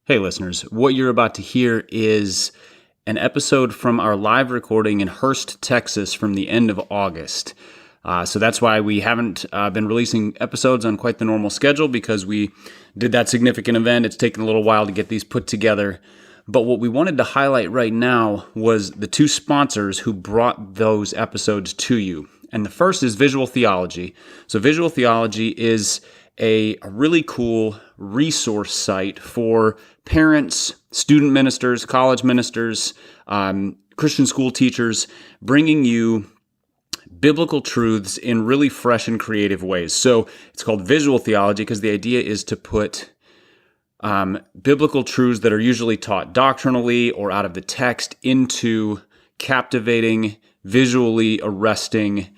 Hey listeners, what you're about to hear is an episode from our live recording in Hurst, Texas from the end of August. So that's why we haven't been releasing episodes on quite the normal schedule, because we did that significant event. It's taken a little while to get these put together. But what we wanted to highlight right now was the two sponsors who brought those episodes to you. And the first is Visual Theology. So Visual Theology is a really cool resource site for parents, student ministers, college ministers, Christian school teachers, bringing you biblical truths in really fresh and creative ways. So it's called Visual Theology because the idea is to put biblical truths that are usually taught doctrinally or out of the text into captivating, visually arresting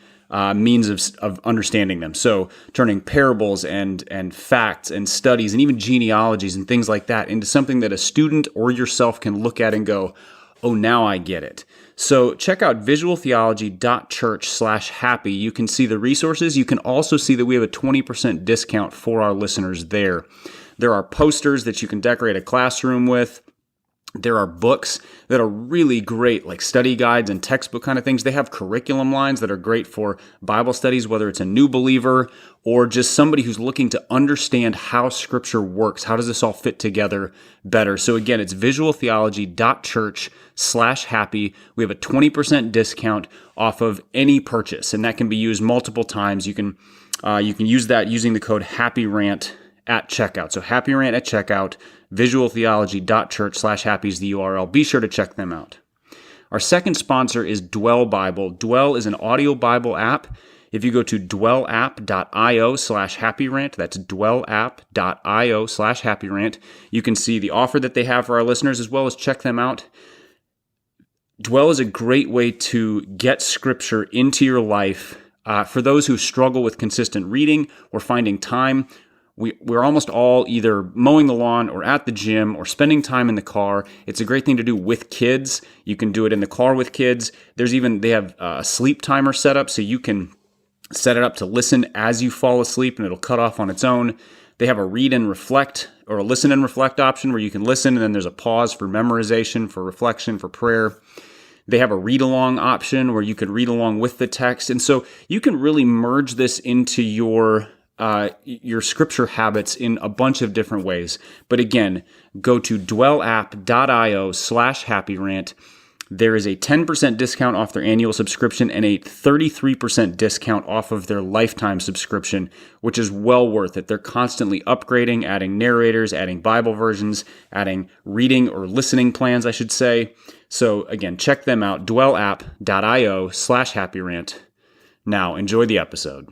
means of understanding them. So turning parables and facts and studies and even genealogies and things like that into something that a student or yourself can look at and go, oh, now I get it. So check out visualtheology.church/happy. You can see the resources. You can also see that we have a 20% discount for our listeners there. There are posters that you can decorate a classroom with. There are books that are really great, like study guides and textbook kind of things. They have curriculum lines that are great for Bible studies, whether it's a new believer or just somebody who's looking to understand how Scripture works. How does this all fit together better? So again, it's visualtheology.church/happy. We have a 20% discount off of any purchase, and that can be used multiple times. You can use that using the code Happy Rant at checkout. So Happy Rant at checkout. Visualtheology.church/happy is the URL. Be sure to check them out. Our second sponsor is Dwell Bible. Dwell is an audio Bible app. If you go to dwellapp.io/happyrant, that's dwellapp.io/happyrant, you can see the offer that they have for our listeners as well as check them out. Dwell is a great way to get Scripture into your life for those who struggle with consistent reading or finding time. We're almost all either mowing the lawn or at the gym or spending time in the car. It's a great thing to do with kids. You can do it in the car with kids. They have a sleep timer set up, so you can set it up to listen as you fall asleep and it'll cut off on its own. They have a read and reflect or a listen and reflect option where you can listen and then there's a pause for memorization, for reflection, for prayer. They have a read-along option where you could read along with the text. And so you can really merge this into your Scripture habits in a bunch of different ways. But again, go to dwellapp.io/happyrant. There is a 10% discount off their annual subscription and a 33% discount off of their lifetime subscription, which is well worth it. They're constantly upgrading, adding narrators, adding Bible versions, adding reading or listening plans, I should say. So again, check them out, dwellapp.io/happyrant. Now, enjoy the episode.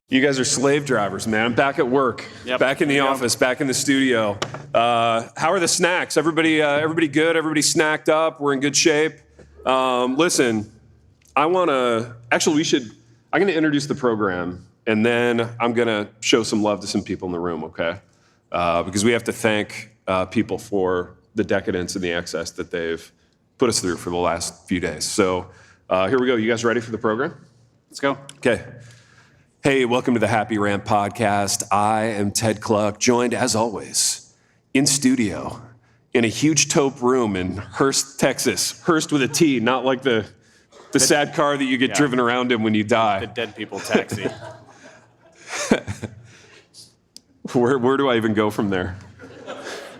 You guys are slave drivers, man. I'm back at work, back in the office, back in the studio. How are the snacks? Everybody good? Everybody snacked up? We're in good shape? Listen, I'm going to introduce the program, and then I'm going to show some love to some people in the room, okay? Because we have to thank people for the decadence and the excess that they've put us through for the last few days. So here we go. You guys ready for the program? Let's go. Okay. Hey, welcome to the Happy Rant podcast. I am Ted Cluck, joined as always in studio in a huge taupe room in Hurst, Texas. Hurst with a T, not like the sad car that you get driven around in when you die. The dead people taxi. Where do I even go from there?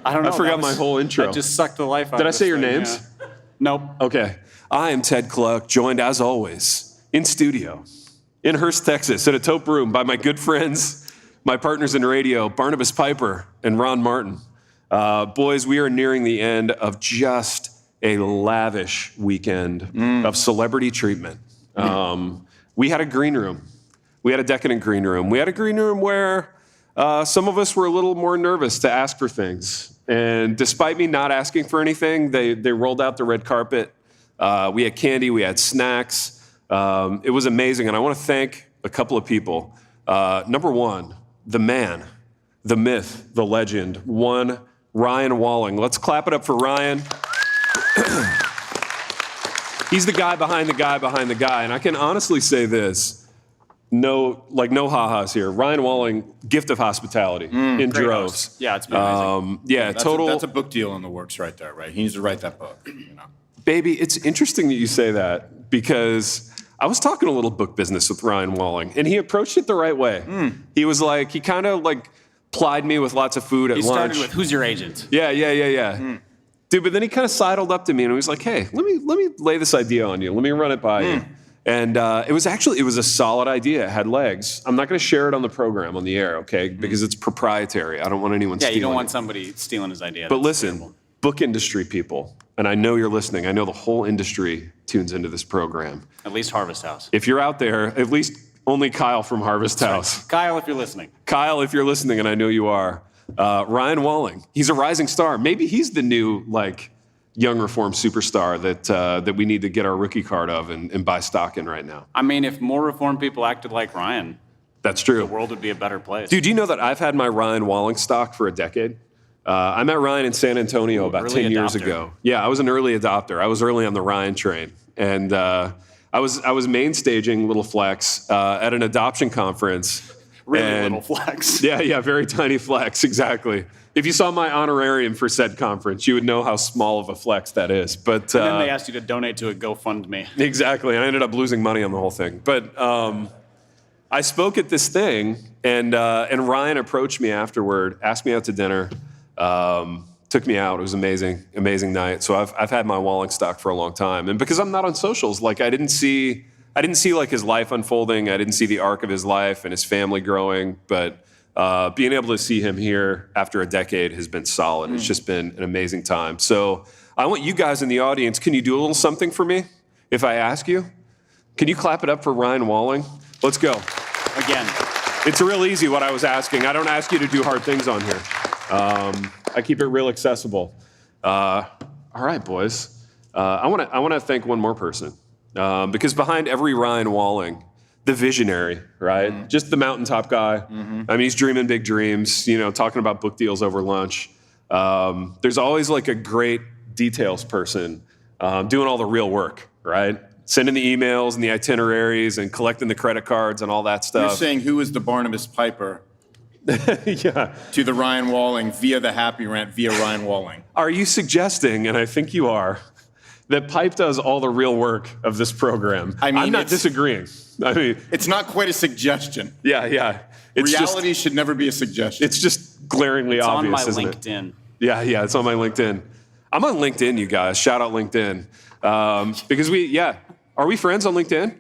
I don't know. I forgot my whole intro. I just sucked the life out of Did I this say your thing, names? Yeah. Nope. Okay. I am Ted Cluck, joined as always in studio in Hurst, Texas, in a taupe room by my good friends, my partners in radio, Barnabas Piper and Ron Martin. Boys, we are nearing the end of just a lavish weekend of celebrity treatment. We had a green room. We had a decadent green room. We had a green room where some of us were a little more nervous to ask for things. And despite me not asking for anything, they rolled out the red carpet. We had candy, we had snacks. It was amazing, and I want to thank a couple of people. Number one, the man, the myth, the legend, one Ryan Walling. Let's clap it up for Ryan. He's the guy behind the guy behind the guy. And I can honestly say this, no ha-has here. Ryan Walling, gift of hospitality in droves. Host. Yeah, it's been amazing. That's a book deal in the works right there, right? He needs to write that book, you know. Baby, it's interesting that you say that because I was talking a little book business with Ryan Walling, and he approached it the right way. He was like, he kind of like plied me with lots of food at lunch. He started with, who's your agent? Yeah. Dude, but then he kind of sidled up to me and he was like, hey, let me lay this idea on you. Let me run it by you. And it was a solid idea. It had legs. I'm not going to share it on the program, on the air, okay? Because it's proprietary. I don't want anyone stealing it. Yeah, you don't want somebody stealing his idea. But listen, book industry people, and I know you're listening. I know the whole industry tunes into this program. At least Harvest House. If you're out there, at least only Kyle from Harvest House. Right. Kyle, if you're listening. Kyle, if you're listening, and I know you are. Ryan Walling, he's a rising star. Maybe he's the new, young reform superstar that we need to get our rookie card of and buy stock in right now. I mean, if more reform people acted like Ryan, that's true. The world would be a better place. Dude, do you know that I've had my Ryan Walling stock for a decade? I met Ryan in San Antonio about 10 years ago. Yeah, I was an early adopter. I was early on the Ryan train. And I was main staging Little Flex at an adoption conference. Really little flex. Yeah, very tiny flex, exactly. If you saw my honorarium for said conference, you would know how small of a flex that is. But and then they asked you to donate to a GoFundMe. Exactly, and I ended up losing money on the whole thing. But I spoke at this thing, and Ryan approached me afterward, asked me out to dinner, took me out. It was amazing night. So I've had my Walling stock for a long time, and because I'm not on socials, I didn't see his life unfolding. I didn't see the arc of his life and his family growing, but being able to see him here after a decade has been solid. It's just been an amazing time. So I want you guys in the audience, can you do a little something for me if I ask you? Can you clap it up for Ryan Walling? Let's go. Again. It's real easy what I was asking. I don't ask you to do hard things on here. I keep it real accessible. All right, boys. I want to thank one more person. Because behind every Ryan Walling, the visionary, right? Just the mountaintop guy. I mean, he's dreaming big dreams, talking about book deals over lunch. There's always a great details person doing all the real work, right? Sending the emails and the itineraries and collecting the credit cards and all that stuff. You're saying who is the Barnabas Piper yeah. to the Ryan Walling via the Happy Rant via Ryan Walling? Are you suggesting, and I think you are, that Pipe does all the real work of this program? I'm not disagreeing. It's not quite a suggestion. Yeah. Reality should never be a suggestion. It's just glaringly obvious, isn't it? It's on my LinkedIn. Yeah, it's on my LinkedIn. I'm on LinkedIn, you guys. Shout out LinkedIn. Because are we friends on LinkedIn?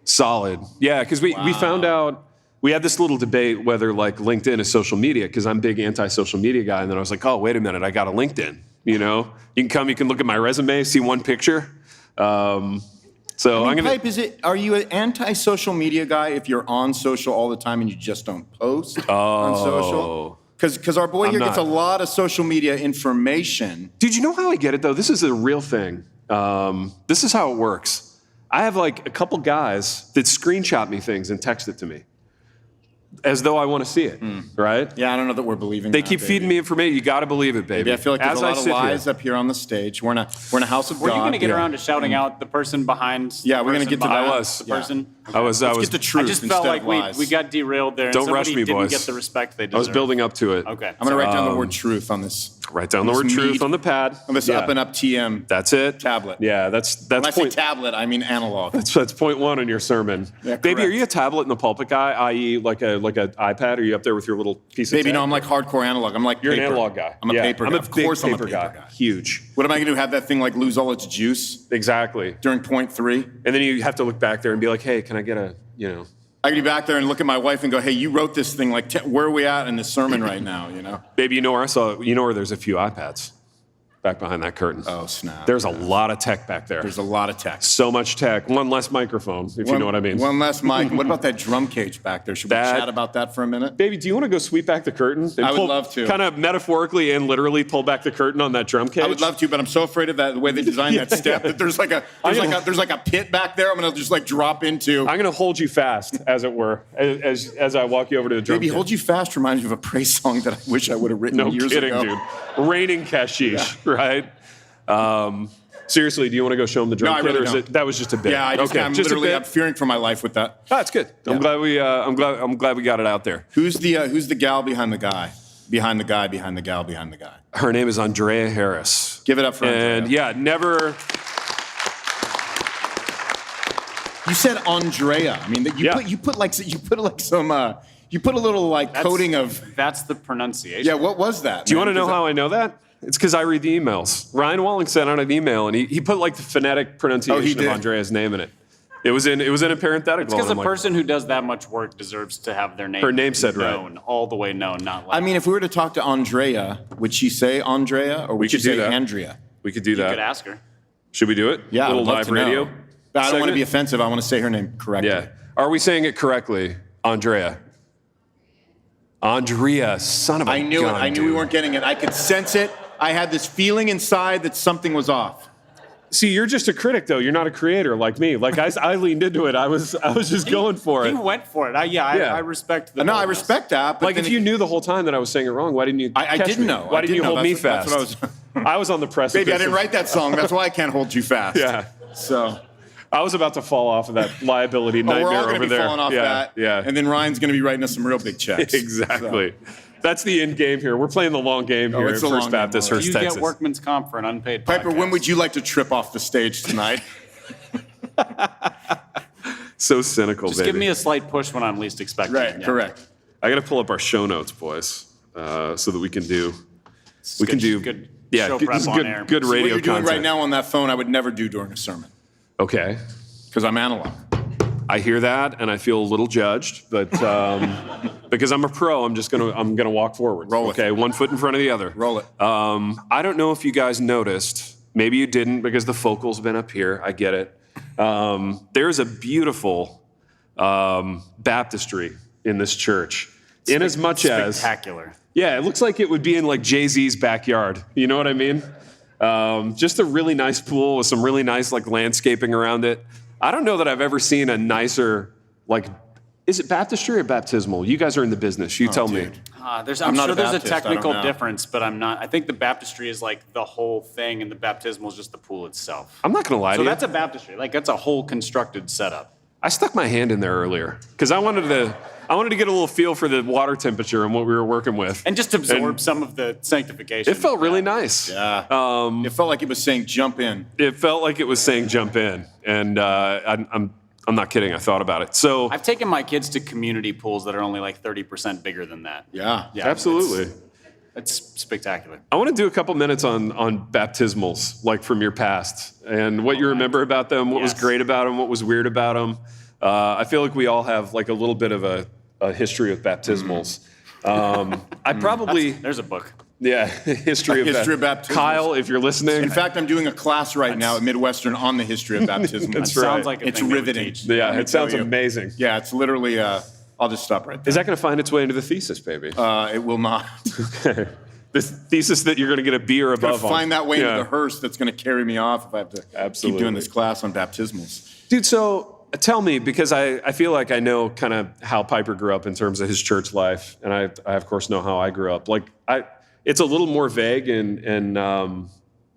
Solid. Yeah, because we found out, we had this little debate whether like LinkedIn is social media, because I'm a big anti-social media guy. And then I was like, oh, wait a minute, I got a LinkedIn. You know, you can look at my resume, see one picture. So I'm gonna. Pipe, are you an anti-social media guy if you're on social all the time and you just don't post on social? Because our boy here gets a lot of social media information. Dude, you know how I get it though? This is a real thing. This is how it works. I have like a couple guys that screenshot me things and text it to me, as though I want to see it, right? Yeah, I don't know that we're believing They that, keep feeding me information. You got to believe it, baby. I feel like there's a lot of lies up here on the stage. We're in a house of God. Were you going to get around to shouting out the person behind? Yeah, we're going to get to that. The person. I was. Let's get the truth. I just felt like we got derailed there. Don't rush me, didn't boys. get the respect they deserve. I was building up to it. Okay. I'm going to write down the word truth on this. Write down the word truth on the pad. On this up and up TM. That's it. Tablet. Yeah, that's when I say tablet, I mean analog. That's point one in your sermon. Yeah, baby, correct. are you a tablet in the pulpit guy, i.e. like a iPad? Are you up there with your little piece of Baby, tech? no, I'm like hardcore analog. I'm like You're paper. an analog guy. I'm a paper guy. I'm a big I'm a paper guy. Huge. What am I going to do? Have that thing like lose all its juice Exactly. during point 3? And then you have to look back there and be like, hey, can I get a, I could be back there and look at my wife and go, hey, you wrote this thing, like, where are we at in this sermon right now, Baby, you know where there's a few iPads. back behind that curtain. Oh, snap. There's a lot of tech back there. There's a lot of tech. So much tech. One less microphone, if you know what I mean. One less mic. What about that drum cage back there? Should we chat about that for a minute? Baby, do you want to go sweep back the curtain? I would love to. Kind of metaphorically and literally pull back the curtain on that drum cage? I would love to, but I'm so afraid of that, the way they designed that step, that there's like a pit back there I'm going to just like drop into. I'm going to hold you fast, as it were, as I walk you over to the drum Baby, kit. Hold You Fast reminds me of a praise song that I wish I would have written years ago. No kidding, dude. Raining Kashish, right? Seriously, do you want to go show him the drum No, I kit, really or don't. that was just a bit? Yeah, I'm fearing for my life with that. Oh, that's good. I'm glad we got it out there. Who's the gal behind the guy? Behind the guy, behind the gal, behind the guy. Her name is Andrea Harris. Give it up for Andrea. And yeah, never. You said Andrea. I mean, you put a little like coating of. That's the pronunciation. Yeah, what was that? Do you want to know how I know that? It's because I read the emails. Ryan Walling sent out an email, and he put like the phonetic pronunciation of Andrea's name in it. It was in a parenthetical. It's because a person who does that much work deserves to have their name. Her name said known, right. all the way known, not like. I mean, if we were to talk to Andrea, would she say Andrea or would she say Andrea? We could do that. You could ask her. Should we do it? Yeah, a little I'd love live to know. radio. I don't want to be offensive. I want to say her name correctly. Yeah. Are we saying it correctly, Andrea? Andrea, son of a I knew gun, it. I knew we weren't getting it. I could sense it. I had this feeling inside that something was off. See, you're just a critic, though. You're not a creator like me. Like I leaned into it. I was just going for it. He went for it. I respect the. No, I respect that. But like if you knew the whole time that I was saying it wrong, why didn't you? I catch didn't me? know. Why didn't you hold me fast? That's what I was on the precipice. Baby, I didn't write that song. That's why I can't hold you fast. Yeah. So. I was about to fall off of that liability nightmare we're all over going to be there. falling off that. Yeah. And then Ryan's going to be writing us some real big checks. Exactly. So. That's the end game here. We're playing the long game here at First Baptist, Hurst, you Texas. get workman's comp for an unpaid Piper, podcast. when would you like to trip off the stage tonight? So cynical, Just baby. give me a slight push when I'm least expecting. Right, Yeah. correct. I got to pull up our show notes, boys, so that we can do. Good show prep this is on air. good What radio you're doing content. right now on that phone, I would never do during a sermon Okay. because I'm analog. I hear that, and I feel a little judged, but because I'm a pro, I'm gonna walk forward. Roll it. Okay, one foot in front of the other. Roll it. I don't know if you guys noticed. Maybe you didn't because the focal's been up here. I get it. There's a beautiful baptistry in this church. In as much as Spectacular. yeah, it looks like it would be in like Jay-Z's backyard. You know what I mean? Just a really nice pool with some really nice like landscaping around it. I don't know that I've ever seen a nicer, like, is it baptistry or baptismal? You guys are in the business. You tell me. I'm not sure a there's a Baptist, I don't technical know. difference, but I'm not. I think the baptistry is like the whole thing, and the baptismal is just the pool itself. I'm not going to lie So to you. that's a baptistry. Like that's a whole constructed setup. I stuck my hand in there earlier because I wanted to get a little feel for the water temperature and what we were working with. And just absorb some of the sanctification. It felt really nice. Yeah. It felt like it was saying jump in. It felt like it was saying jump in. And I'm not kidding. I thought about it. So I've taken my kids to community pools that are only like 30% bigger than that. Yeah. absolutely. It's spectacular. I want to do a couple minutes on baptismals, like from your past, and what you remember about them, what was Yes. great about them, what was weird about them. I feel like we all have like a little bit of a history with baptismals. I probably, There's a book. yeah, history of baptismals. Kyle, if you're listening. In fact, I'm doing a class right now at Midwestern on the history of baptism. That's Sounds right. like a It's thing they would riveting. teach. yeah, Let me it sounds tell you. amazing. Yeah, it's literally, I'll just stop right there. Is that going to find its way into the thesis, baby? It will not. This thesis that you're going to get a B or I'm going above to on. find that way Yeah. into the Hurst that's going to carry me off if I have to Absolutely. keep doing this class on baptismals. Dude, so tell me, because I feel like I know kind of how Piper grew up in terms of his church life, and I of course know how I grew up. Like it's a little more vague and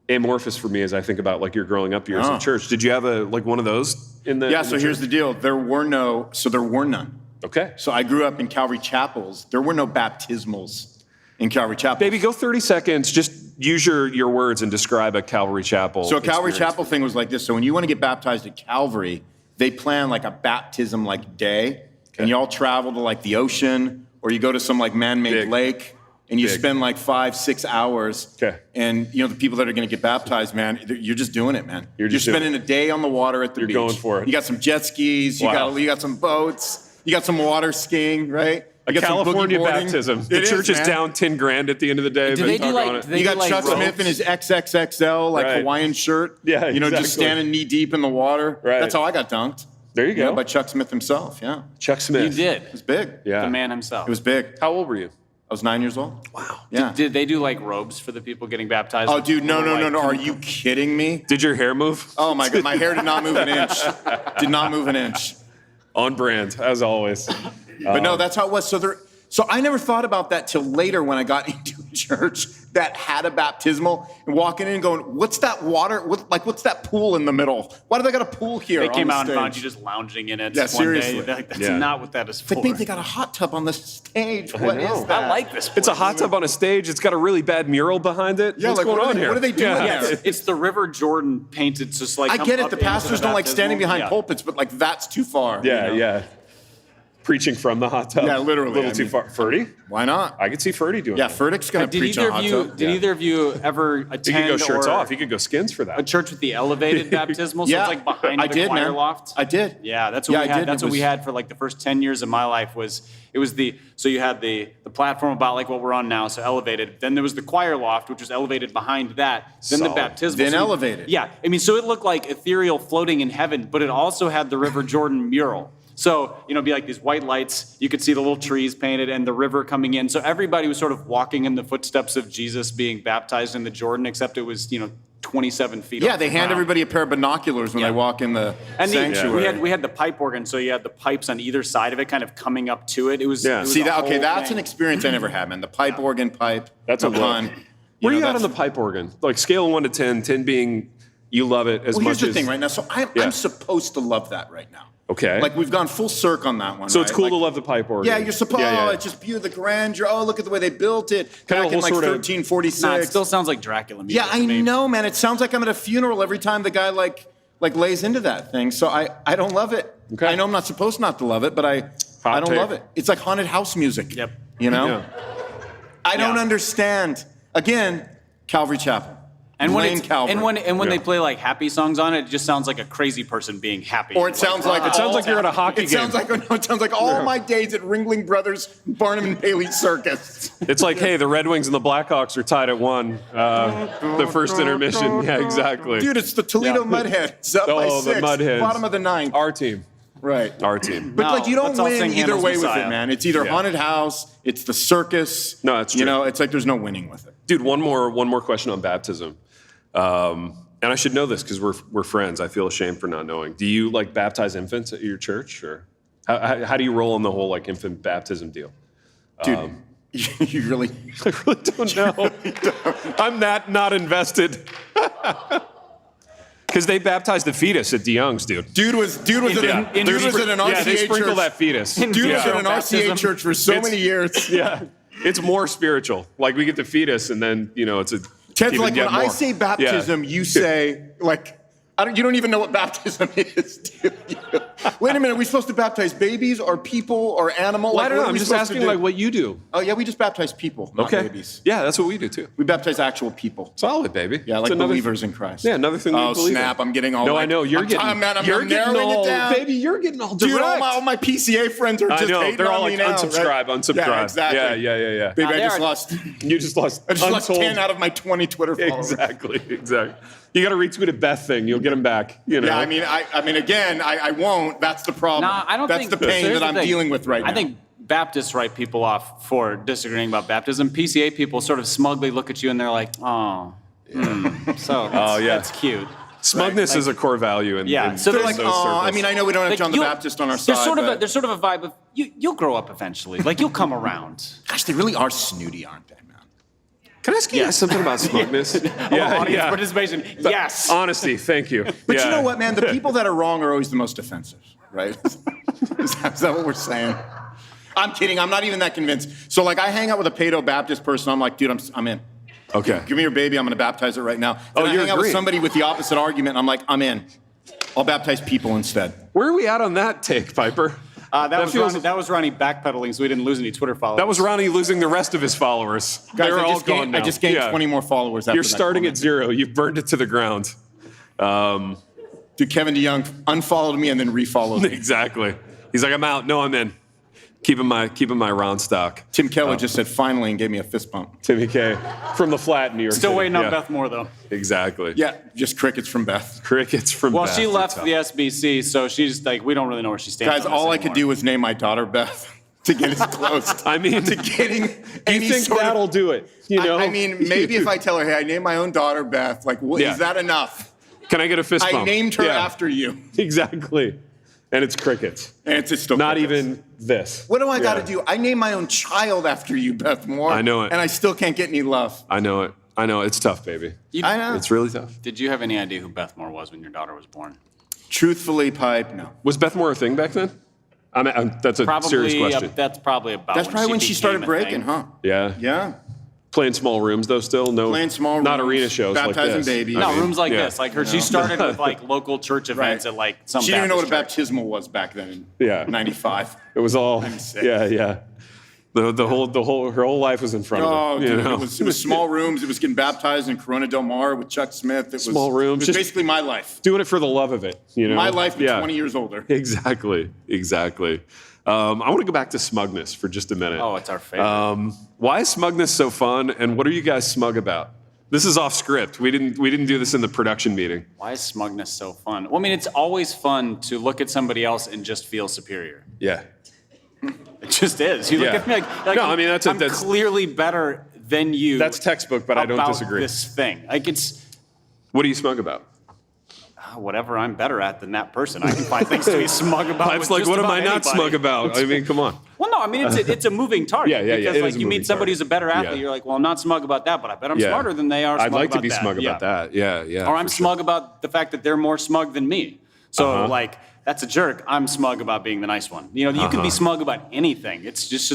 amorphous for me as I think about like your growing up years in church. Did you have one of those in the? Yeah, in so the here's church? the deal. There were none. Okay, So I grew up in Calvary chapels. There were no baptismals in Calvary chapels. baby, go 30 seconds. Just use your words and describe a Calvary chapel. So a Calvary experience. chapel thing was like this. So when you want to get baptized at Calvary, they plan like a baptism like day, and you all travel to like the ocean, or you go to some like man-made Big. lake, and you Big. spend like 5-6 hours. Okay. And you know the people that are going to get baptized, man, you're just doing it, man. You're just doing spending a day on the water at the beach. going for it. You got some jet skis. Wow. You got some boats. You got some water skiing, right? A get some California boogie boarding. baptism. The It church is man. down 10 grand at the end of the day. Do but they do doggone like? it. Do they You got do like Chuck ropes? Smith in his XXXL like Right. Hawaiian shirt. Yeah, You know, exactly. just standing knee deep in the water. Right. That's how I got dunked. There you go. By Chuck Smith himself. Yeah, Chuck Smith. You did. it was big. Yeah. The man himself. It was big. How old were you? I was 9 years old. Wow. Yeah. Did they do like robes for the people getting baptized? Oh, dude, no. Like, Are you kidding me? Did your hair move? Oh my God, my hair did not move an inch. Did not move an inch. On brand, as always. But no, that's how it was. So I never thought about that till later when I got into a church that had a baptismal and walking in and going, what's that water? What's that pool in the middle? Why do they got a pool here? They on came the out and stage? found you just lounging in it Yeah, one seriously. day. Like, that's Yeah. not what that is It's for. like, babe, they got a hot tub on the stage. What know. is that? I like this. It's a place. hot tub on a stage. It's got a really bad mural behind it. Yeah, What's like, going what are on they- here? what are they doing Yeah. there? It's the River Jordan painted just like. I get up it. The into pastors don't like standing baptismal. behind Yeah. pulpits, but like that's too far. Yeah, you know? yeah. Preaching from the hot tub. Yeah, literally, A little I too mean- far. Ferdy? Why not? I could see Ferdy doing Yeah, that. Furtick's gonna Did preach either on a of hot you? tub. Did either of you ever attend You could go shirts or off. You could go skins for a that. church with the elevated baptismal? So Yeah, it's like behind I the did, choir man. loft. I did. Yeah, that's what Yeah, we I had. did. That's It what we was- had for like the first 10 years of my life. So you had the platform about like what we're on now, so elevated. Then there was the choir loft, which was elevated behind that. Then the Solid. baptismal. Then So- elevated. Yeah, I mean, so it looked like ethereal floating in heaven, but it also had the River Jordan mural. So, it'd be like these white lights. You could see the little trees painted and the river coming in. So everybody was sort of walking in the footsteps of Jesus being baptized in the Jordan, except it was, 27 feet Yeah, off they the hand ground. everybody a pair of binoculars when Yeah. they walk in the And sanctuary. we had the pipe organ, so you had the pipes on either side of it, kind of coming up to it. It was, Yeah. it was See a that? Okay, whole that's thing. an experience I never had, man. The pipe organ pipe. That's the a look. pun. Where know, you at on that's- the pipe organ? Like scale of 1 to 10, 10 being you love it as Well, much here's the as. thing right now. So Yeah. I'm supposed to love that right now. Okay. Like we've gone full circle on that one. So it's right? cool Like, to love the pipe organ. Yeah, you're supposed. Yeah. Oh, it's just beautiful, the grandeur. Oh, look at the way they built it Kind of back a in whole like sort of- 1346. Nah, it still sounds like Dracula music. Yeah, I to me. know, man. It sounds like I'm at a funeral every time the guy like lays into that thing. So I don't love it. Okay. I know I'm not supposed not to love it, but I don't take. love it. It's like haunted house music. Yep. You know? Yeah. I don't Yeah. understand. Again, Calvary Chapel. And when Blame it's, Calvary. and when Yeah. they play like happy songs on it, it just sounds like a crazy person being happy. Or it sounds like It sounds like you're at a hockey it game. sounds like all my days at Ringling Brothers Barnum and Bailey Circus. It's like, hey, the Red Wings and the Blackhawks are tied at 1. The first intermission. Yeah, exactly. Dude, it's the Toledo Yeah. Mudheads up by Oh, the 6, Mudheads. bottom of the 9th. Our team. Right. Our team. But No, like you don't let's all win sing either Handel's way with Messiah. it, man. It's either Yeah. haunted house, it's the circus. No, that's You true. know, it's like there's no winning with it. Dude, one more question on baptism. And I should know this because we're friends. I feel ashamed for not knowing. Do you like baptize infants at your church, or how do you roll on the whole like infant baptism deal? Dude, you really I really don't know. I'm not invested. Because they baptized the fetus at DeYoung's, dude. Dude was at an Yeah, they RCA sprinkle church. that fetus. Dude was yeah. at an RCA church for so It's- many years. Yeah, it's more spiritual. Like we get the fetus, and then it's a. Ted's even like yet when I more. say baptism, Yeah. you say like you don't even know what baptism is, dude. Wait a minute, are we supposed to baptize babies or people or animals? Well, Like, I don't what know. are I'm we just supposed to asking do? like what you do. Oh yeah, we just baptize people, not Okay. babies. Yeah, that's what we do too. We baptize actual people. Solid, baby. Yeah, It's like another- believers in Christ. Yeah, another thing. Oh you believe snap! In. I'm getting all. No, like, I know you're I'm, getting. man, I'm you're getting narrowing all, it down. baby. You're getting all direct. Dude, all my PCA friends are I just know hating they're on all me like now, unsubscribe, right? unsubscribe. Yeah, exactly. Yeah. Baby, I they just are- lost. You just lost. I just lost untold. 10 out of my 20 Twitter followers. Exactly. You got to retweet a Beth thing. You'll get them back. You know. Yeah, I mean, again, I won't. That's the problem. Nah, I don't That's think the pain here's that the I'm thing. dealing with right now. I think Baptists write people off for disagreeing about baptism. PCA people sort of smugly look at you and they're like, oh, so that's cute. Smugness is a core value in. Yeah, in so they're they're like, those oh, circles. I mean, I know we don't have Like, John the you'll- Baptist on our there's side. Sort of but there's sort of a vibe of you'll grow up eventually. Like you'll come around. gosh, they really are snooty, aren't they, man? Can I ask you guys something about smugness? Audience participation. Yes. Honesty. Thank you. But you know what, man? The people that are wrong are always the most offensive, right? Is that what we're saying? I'm kidding. I'm not even that convinced. So, like, I hang out with a Paedo-Baptist person. I'm like, dude, I'm in. Okay. Give me your baby. I'm going to baptize it right now. Oh, Then I you're hang out with agreeing. somebody with the opposite argument, and I'm like, I'm in. I'll baptize people instead. Where are we at on that take, Piper? That was Ronnie backpedaling, so we didn't lose any Twitter followers. That was Ronnie losing the rest of his followers. Guys, They're I all just gone gained, now. I just gained Yeah. 20 more followers after You're that starting comment. at 0. You've burned it to the ground. Dude, Kevin DeYoung unfollowed me and then refollowed me. Exactly. He's like, I'm out. No, I'm in. Keeping my Ron stock. Tim Keller just said finally and gave me a fist bump. Timmy K from the flat in New York Still City. waiting on Beth Moore, though. Exactly. Yeah, just crickets from Beth. Crickets from Well, Beth. she left the SBC, so she's like, we don't really know where she stands. Guys, on this all I could anymore. do was name my daughter Beth to get us close. I mean, to getting you any think sort that'll of, do it? You know? I mean, maybe if I tell her, hey, I named my own daughter Beth, like, Yeah. is that enough? Can I get a fist bump? I named her Yeah. after you. Exactly. And it's crickets. And it's still Not crickets. even this. What do I got to Yeah. do? I named my own child after you, Beth Moore. I know it. And I still can't get any love. I know it. It's tough, baby. I know. It's really tough. Did you have any idea who Beth Moore was when your daughter was born? Truthfully, Pipe, no. Was Beth Moore a thing back then? That's a serious question. That's probably about. That's probably when she started became a breaking, thing. huh? Yeah. Yeah. Playing small rooms though. Still no. Playing small Not rooms, arena shows like baptizing this. babies. No, I mean, rooms like yeah. this, like her. She started with like local church events Right. at like some. She didn't even know what a Baptist church. baptismal was back then in Yeah. 95. It was all. 96. Yeah. The whole her whole life was in front Oh, of her. dude, you know? it was small rooms. It was getting baptized in Corona Del Mar with Chuck Smith. It was Small rooms, It was just- basically my life. Doing it for the love of it. You know. My life, but Yeah. 20 years older. Exactly. I want to go back to smugness for just a minute. Oh, it's our favorite. Why is smugness so fun, and what are you guys smug about? This is off script. We didn't do this in the production meeting. Why is smugness so fun? Well, I mean, it's always fun to look at somebody else and just feel superior. Yeah. It just is. You look Yeah. at me like No, I mean, that's I'm clearly better than you. That's textbook, but I don't about disagree. This thing, like it's What are you smug about? whatever I'm better at than that person. I can find things to be smug about. Pipe's with like, just what am about I not anybody. smug about? I mean, come on. Well, no, I mean it's a moving target. Yeah, Because it like is a you moving meet somebody target. who's a better athlete, Yeah. you're like, well, I'm not smug about that, but I bet I'm Yeah. smarter than they are. I'd like to about be that. smug about that. Yeah. Or I'm for sure. smug about the fact that they're more smug than me. So Uh-huh. like that's a jerk. I'm smug about being the nice one. You know, you can be smug about anything. It's just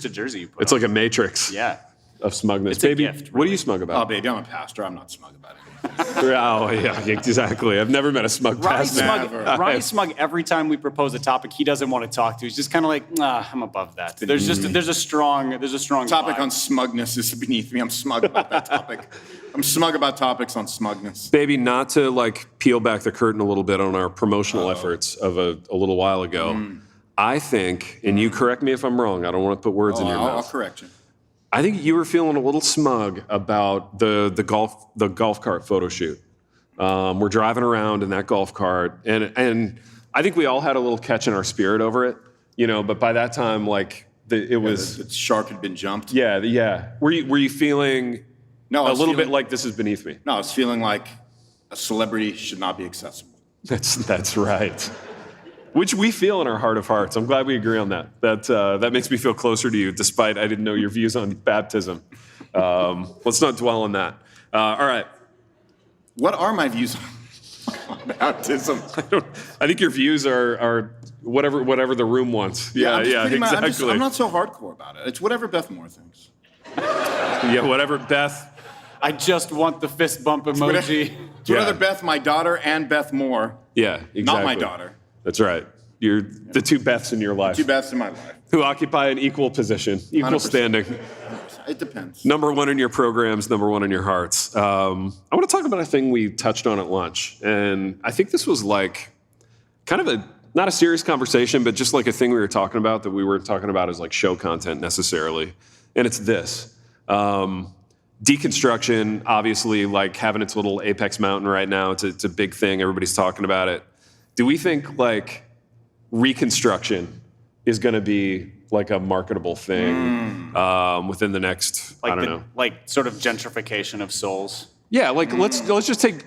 a jersey you put It's on. like a matrix Yeah. of smugness. It's a Baby, gift, what are really. you smug Oh, about? baby, I'm a pastor. I'm not smug about it. Oh, yeah, exactly. I've never met a smug Ronnie's pastor. smug, Never. Ronnie's smug every time we propose a topic he doesn't want to talk to. He's just kind of like, nah, I'm above that. There's a strong Topic vibe. on smugness is beneath me. I'm smug about that topic. I'm smug about topics on smugness. Baby, not to like peel back the curtain a little bit on our promotional efforts of a little while ago. I think, and you correct me if I'm wrong, I don't want to put words in your I'll mouth. correct you. I think you were feeling a little smug about the golf cart photo shoot. We're driving around in that golf cart, and I think we all had a little catch in our spirit over it, you know. But by that time, like it was, The shark had been jumped. yeah. Were you feeling No, I a was little bit feeling- like this is beneath me? No, I was feeling like a celebrity should not be accessible. That's right. Which we feel in our heart of hearts. I'm glad we agree on that. That makes me feel closer to you, despite I didn't know your views on baptism. Let's not dwell on that. All right. What are my views on baptism? I think your views are whatever the room wants. Yeah, I'm just pretty much- exactly. I'm not so hardcore about it. It's whatever Beth Moore thinks. Yeah, whatever Beth. I just want the fist bump emoji. It's whatever Beth, my daughter, and Beth Moore, Yeah, exactly. not my daughter. That's right. You're the two Beths in your life Two Beths in my life. who occupy an equal position, equal 100%. standing. It depends. Number one in your programs, number one in your hearts. I want to talk about a thing we touched on at lunch. And I think this was like kind of not a serious conversation, but just like a thing we were talking about that we weren't talking about as like show content necessarily. And it's this. Deconstruction, obviously, like having its little apex mountain right now. It's a big thing. Everybody's talking about it. Do we think like reconstruction is going to be like a marketable thing within the next, I don't know. Like sort of gentrification of souls. Yeah, like let's just take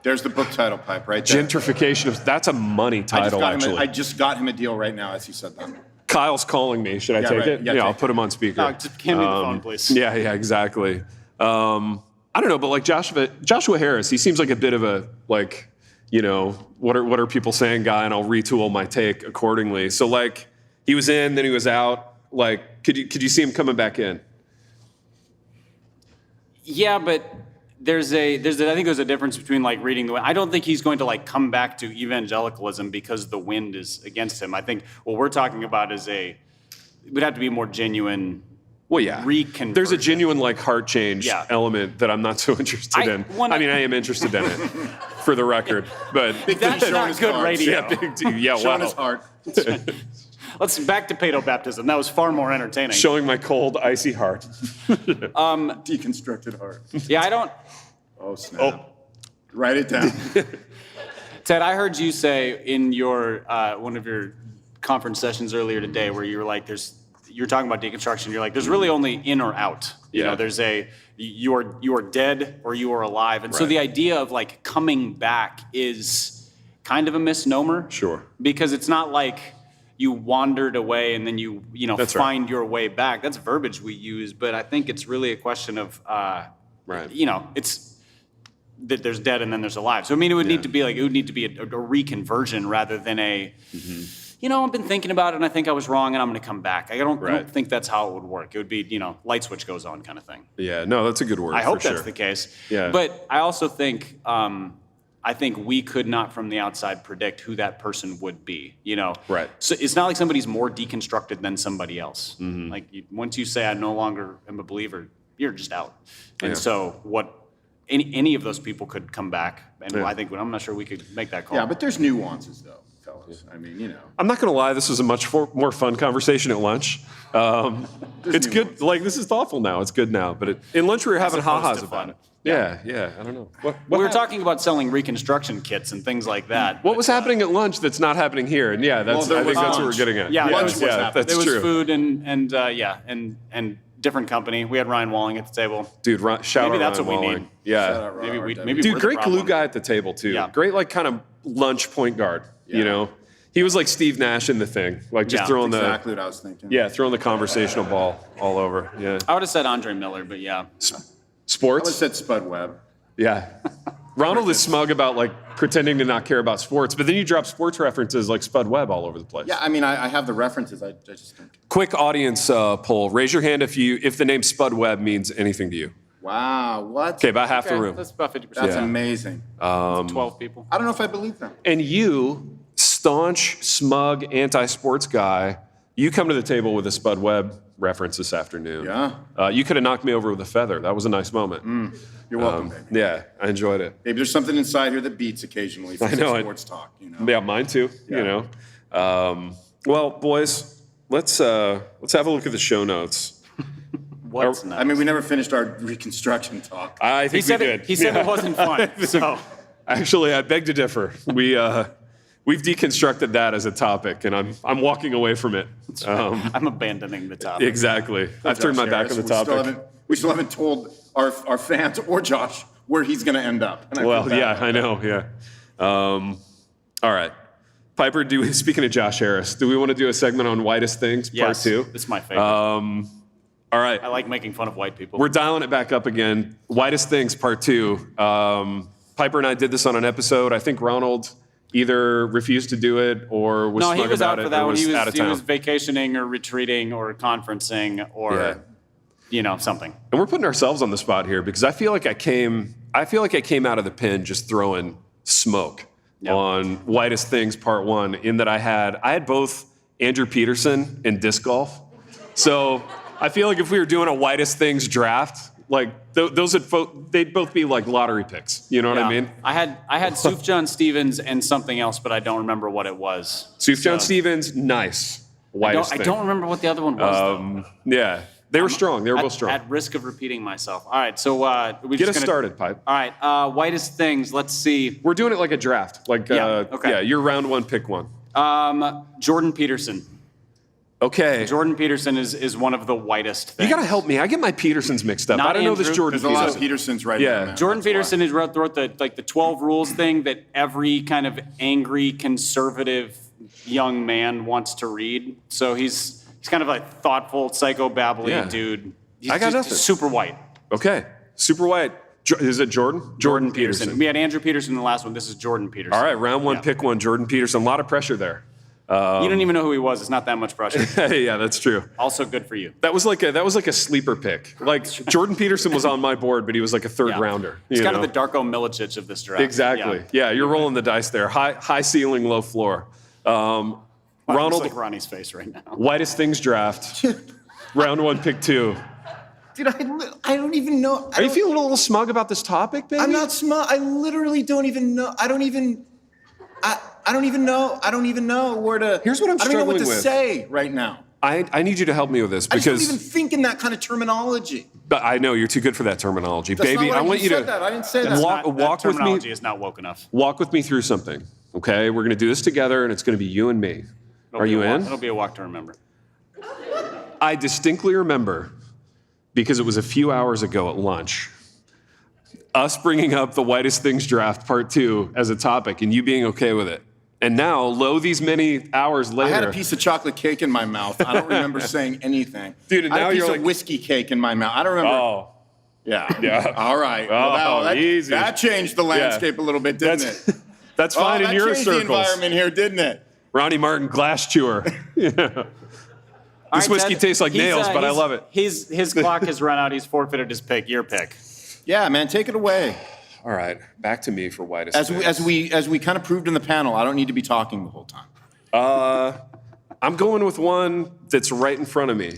There's the book title, Pipe, right there. gentrification. That's a money title, actually. I just got him a deal right now as he said that. Kyle's calling me. Should I take right. it? Yeah, Yeah, I'll take put him on speaker. No, just hand me the phone, please. Yeah, exactly. I don't know, but like Joshua Harris, he seems like a bit of a like, you know, what are people saying guy, and I'll retool my take accordingly. So like, he was in, then he was out. Like, could you see him coming back in? Yeah, but I think there's a difference between like reading the wind. I don't think he's going to like come back to evangelicalism because the wind is against him. I think what we're talking about is it would have to be more genuine. Well, yeah. Reconversion. There's a genuine like heart change element that I'm not so interested in. I mean, I am interested in it, for the record. But That's showing not his good cards. radio. yeah, big deal. Yeah, Showing wow. his heart. Let's back to pedo baptism. That was far more entertaining. Showing my cold, icy heart. Deconstructed heart. Yeah, I don't. Oh, snap. Write it down. Ted, I heard you say in your one of your conference sessions earlier today where you were like, you're talking about deconstruction. You're like, there's really only in or out. You know, there's you are dead or you are alive. And so the idea of like coming back is kind of a misnomer. Sure. Because it's not like you wandered away and then you find your way back. That's verbiage we use, but I think it's really a question of, it's that there's dead and then there's alive. So I mean, it would need to be a reconversion rather than a, I've been thinking about it and I think I was wrong and I'm going to come back. I don't think that's how it would work. It would be, light switch goes on kind of thing. Yeah, no, that's a good word. I hope that's the case. Yeah. But I also think, I think we could not from the outside predict who that person would be, Right. So it's not like somebody's more deconstructed than somebody else. Like once you say I no longer am a believer, you're just out. And so any of those people could come back. And I'm not sure we could make that call. Yeah, but there's nuances though, fellas. I mean, I'm not going to lie. This was a much more fun conversation at lunch. It's good. Like, this is thoughtful now. It's good now. But in lunch, we were having ha-has about it. Yeah. I don't know. What we were talking about selling reconstruction kits and things like that. What was happening at lunch that's not happening here? And I think that's what we're getting at. Yeah, lunch was happening. That's true. There was food and different company. We had Ryan Walling at the table. Dude, shout out Maybe that's Ryan what we Walling. need. Yeah. Maybe Dude, we're great the glue problem. guy at the table, too. Yeah. Great, kind of lunch point guard, He was like Steve Nash in the thing. Like, just throwing exactly what I was thinking. throwing the conversational ball all over. Yeah. I would have said Andre Miller, but yeah. I would Sports? have said Spud Webb. Yeah. Ronald is smug about pretending to not care about sports, but then you drop sports references like Spud Webb all over the place. Yeah, I mean, I have the references. I just don't. Quick audience poll. Raise your hand if the name Spud Webb means anything to you. Wow, what? Okay, about half the room. That's about 50%. That's amazing. 12 people. I don't know if I believe that. And you, staunch, smug, anti-sports guy, you come to the table with a Spud Webb reference this afternoon. Yeah. You could have knocked me over with a feather. That was a nice moment. You're welcome, baby. Yeah, I enjoyed it. Maybe there's something inside here that beats occasionally for some sports talk, Yeah, mine too. Yeah. Well, boys, let's have a look at the show notes. What's next? I mean, we never finished our reconstruction talk. I think we did. He said it wasn't fun. So Actually, I beg to differ. We've deconstructed that as a topic, and I'm walking away from it. I'm abandoning the topic. Exactly. I've turned my back on the topic. We still haven't told our fans or Josh where he's going to end up. And I know. Yeah. All right. Piper, speaking of Josh Harris, do we want to do a segment on Whitest Things, part 2? This is my favorite. All right. I like making fun of white people. We're dialing it back up again. Whitest Things, part 2. Piper and I did this on an episode. I think Ronald either refused to do it or was smug he was about out for it that or one. was out of He town. was vacationing or retreating or conferencing or something. And we're putting ourselves on the spot here because I feel like I came out of the pen just throwing smoke on Whitest Things Part 1 in that I had both Andrew Peterson and disc golf. So I feel like if we were doing a Whitest Things draft, they'd both be like lottery picks. You know what I mean? I had Sufjan Stevens and something else, but I don't remember what it was. Sufjan Stevens, nice. Whitest I don't remember what the other one was, though. Yeah. They were strong. They were both strong. At risk of repeating myself. All right, so get us started, Pipe. All right, Whitest Things. Let's see. We're doing it like a draft. You're round 1, pick 1. Jordan Peterson. Okay. Jordan Peterson is one of the whitest things. You got to help me. I get my Petersons mixed up. Not I don't know this Andrew. Jordan There's a lot Peterson. of Petersons right now. Jordan Peterson wrote the 12 rules thing that every kind of angry conservative young man wants to read. So he's kind of a thoughtful, psychobabbling dude. He's I got just nothing. super white. Okay. Super white. Is it Jordan? Jordan Peterson. We had Andrew Peterson in the last one. This is Jordan Peterson. All right, round 1, pick 1. Jordan Peterson. A lot of pressure there. You don't even know who he was. It's not that much pressure. Yeah, that's true. Also good for you. That was like a sleeper pick. Like Jordan Peterson was on my board, but he was like a third rounder. He's kind of the Darko Milicic of this draft. Exactly. Yeah, you're rolling the dice there. High ceiling, low floor. Ronald, Ronald, like Ronnie's face right now. Whitest Things draft. Round 1, pick 2. Dude, I don't even know. Are you feeling a little smug about this topic, baby? I'm not smug. I literally don't even know. I I don't even know where to. Here's what I'm I don't even know what to struggling with. say right now. I need you to help me with this I just don't because even think in that kind of terminology. but I know you're too good for that terminology. That's Baby, not what I want you said to that. I didn't say that. That walk with me. terminology is not woke enough. Walk with me through something, okay? We're going to do this together, and it's going to be you and me. Are you in? It'll be a walk to remember. I distinctly remember, because it was a few hours ago at lunch, us bringing up the Whitest Things Draft Part 2 as a topic, and you being okay with it. And now, lo, these many hours later... I had a piece of chocolate cake in my mouth. I don't remember saying anything. Dude, and I had now a piece you're of like- whiskey cake in my mouth. I don't remember. Oh, Yeah. All right. Oh, that, easy. that changed the landscape a little bit, didn't it? that's fine in that your changed the circles. environment here, didn't it? Ronnie Martin, glass chewer. Yeah. All This right, whiskey Ted, tastes like he's, nails, but I he's- love it. His clock has run out. He's forfeited his pick. Your pick. Yeah, man, take it away. All right, back to me for Whitest As Things. we kind of proved in the panel, I don't need to be talking the whole time. I'm going with one that's right in front of me,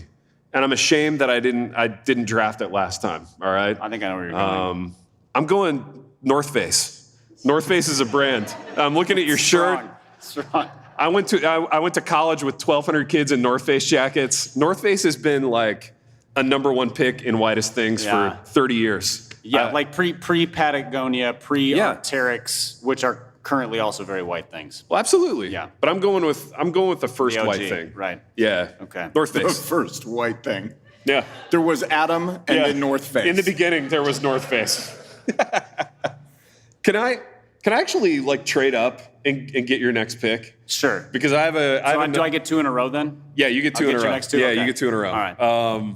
and I'm ashamed that I didn't draft it last time. All right, I think I know where you're going. I'm going North Face. North Face is a brand. I'm looking at your shirt. Strong. I went to college with 1,200 kids in North Face jackets. North Face has been like a #1 pick in Whitest Things Yeah. for 30 years. Yeah, like pre Patagonia, pre Arc'teryx, which are currently also very white things. Well, absolutely. Yeah. But I'm going with the first The OG, white thing. right. Yeah. Okay. North The Face. first white thing. Yeah. There was Adam and Yeah. then North Face. In the beginning, there was North Face. Can I actually like trade up and get your next pick? Sure. Because I have a. Do I get 2 in a row then? Yeah, you get 2 I'll in get a your row. next two? Yeah, Okay. you get 2 in a row. All right.